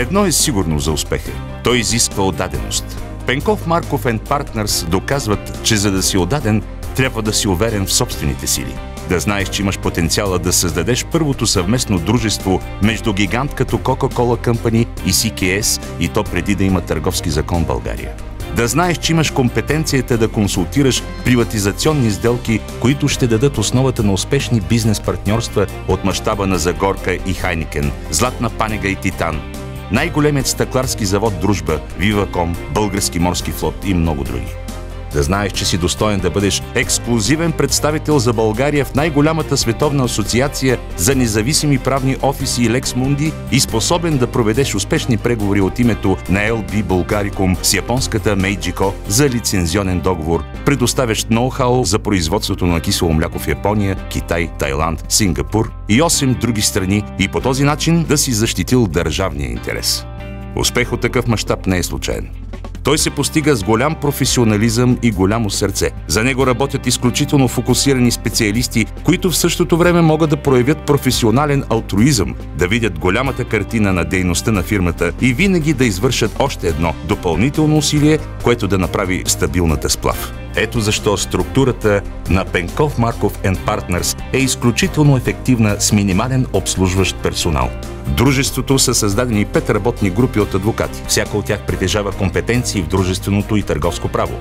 Едно е сигурно за успеха. Той изисква отдаденост. Пенков Марков & Partners доказват, че за да си отдаден, трябва да си уверен в собствените сили. Да знаеш, че имаш потенциала да създадеш първото съвместно дружество между гигант като Coca-Cola Company и CKS, и то преди да има търговски закон в България. Да знаеш, че имаш компетенцията да консултираш приватизационни сделки, които ще дадат основата на успешни бизнес партньорства от мащаба на Загорка и Хайникен, Златна Панега и Титан, най-големият стъкларски завод Дружба, Виваком, Български морски флот и много други. Да знаеш, че си достоен да бъдеш ексклузивен представител за България в най-голямата световна асоциация за независими правни офиси Lex Mundi и способен да проведеш успешни преговори от името на LB Bulgaricum с японската Meijiko за лицензионен договор, предоставящ ноу-хау за производството на кисело мляко в Япония, Китай, Тайланд, Сингапур и 8 други страни, и по този начин да си защитил държавния интерес. Успех от такъв мащаб не е случайен. Той се постига с голям професионализъм и голямо сърце. За него работят изключително фокусирани специалисти, които в същото време могат да проявят професионален алтруизъм, да видят голямата картина на дейността на фирмата и винаги да извършат още едно допълнително усилие, което да направи стабилната сплав. Ето защо структурата на Пенков Марков & Partners е изключително ефективна с минимален обслужващ персонал. В дружеството са създадени 5 работни групи от адвокати. Всяка от тях притежава компетенции в дружественото и търговско право.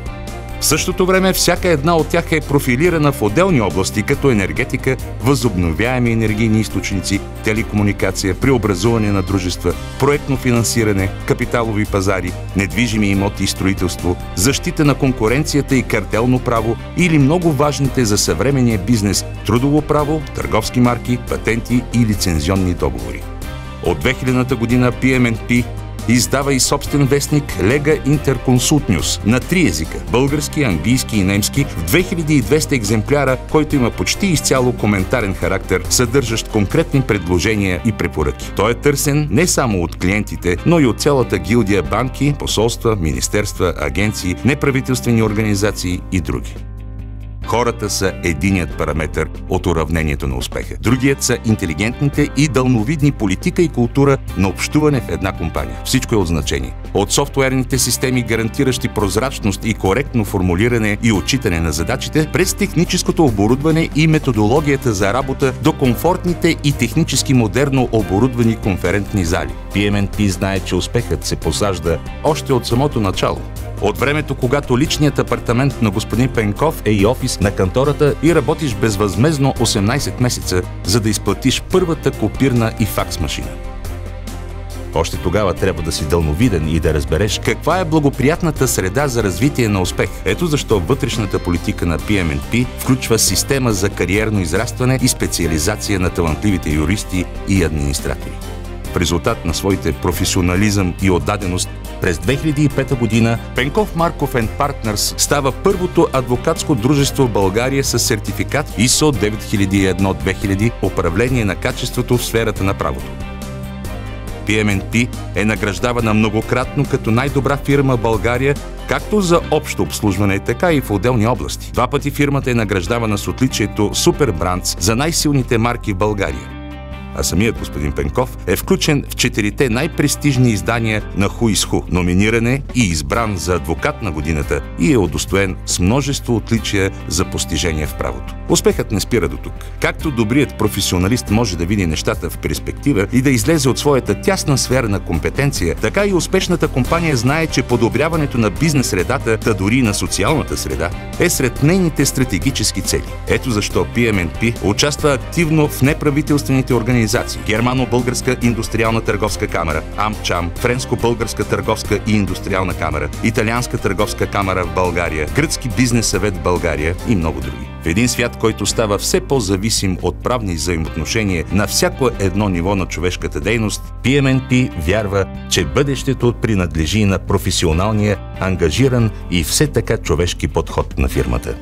В същото време всяка една от тях е профилирана в отделни области, като енергетика, възобновяеми енергийни източници, телекомуникация, преобразуване на дружества, проектно финансиране, капиталови пазари, недвижими имоти и строителство, защита на конкуренцията и картелно право или много важните за съвременния бизнес трудово право, търговски марки, патенти и лицензионни договори. От 2000-та година PMNP издава и собствен вестник Lega Interconsult News на 3 езика – български, английски и немски, в 2200 екземпляра, който има почти изцяло коментарен характер, съдържащ конкретни предложения и препоръки. Той е търсен не само от клиентите, но и от цялата гилдия банки, посолства, министерства, агенции, неправителствени организации и други. Хората са единият параметър от уравнението на успеха. Другият са интелигентните и дълновидни политика и култура на общуване в една компания. Всичко е от значение. От софтуерните системи, гарантиращи прозрачност и коректно формулиране и отчитане на задачите, през техническото оборудване и методологията за работа до комфортните и технически модерно оборудвани конферентни зали. PMNP знае, че успехът се посажда още от самото начало. От времето, когато личният апартамент на господин Пенков е и офис на кантората и работиш безвъзмездно 18 месеца, за да изплатиш първата копирна и факс машина. Още тогава трябва да си дълновиден и да разбереш каква е благоприятната среда за развитие на успех. Ето защо вътрешната политика на PMNP включва система за кариерно израстване и специализация на талантливите юристи и администратори. В резултат на своите професионализъм и отдаденост, през 2005 година Пенков Марков & Partners става първото адвокатско дружество в България с сертификат ISO 9001-2000 управление на качеството в сферата на правото. PMNP е награждавана многократно като най-добра фирма в България, както за общо обслужване, така и в отделни области. 2 пъти фирмата е награждавана с отличието Супер Брандс за най-силните марки в България. А самият господин Пенков е включен в 4-те най-престижни издания на Who is Who, номиниране и избран за адвокат на годината и е удостоен с множество отличия за постижения в правото. Успехът не спира до тук. Както добрият професионалист може да види нещата в перспектива и да излезе от своята тясна сфера на компетенция, така и успешната компания знае, че подобряването на бизнес средата, та дори на социалната среда, е сред нейните стратегически цели. Ето защо PMNP участва активно в неправителствените организации Германо-българска индустриална търговска камара, АМЧАМ, Френско-българска търговска и индустриална камара, Италианска търговска камара в България, Гръцки бизнес съвет в България и много други. В един свят, който става все по-зависим от правни взаимоотношения на всяко едно ниво на човешката дейност, PMNP вярва, че бъдещето принадлежи на професионалния, ангажиран и все така човешки подход на фирмата.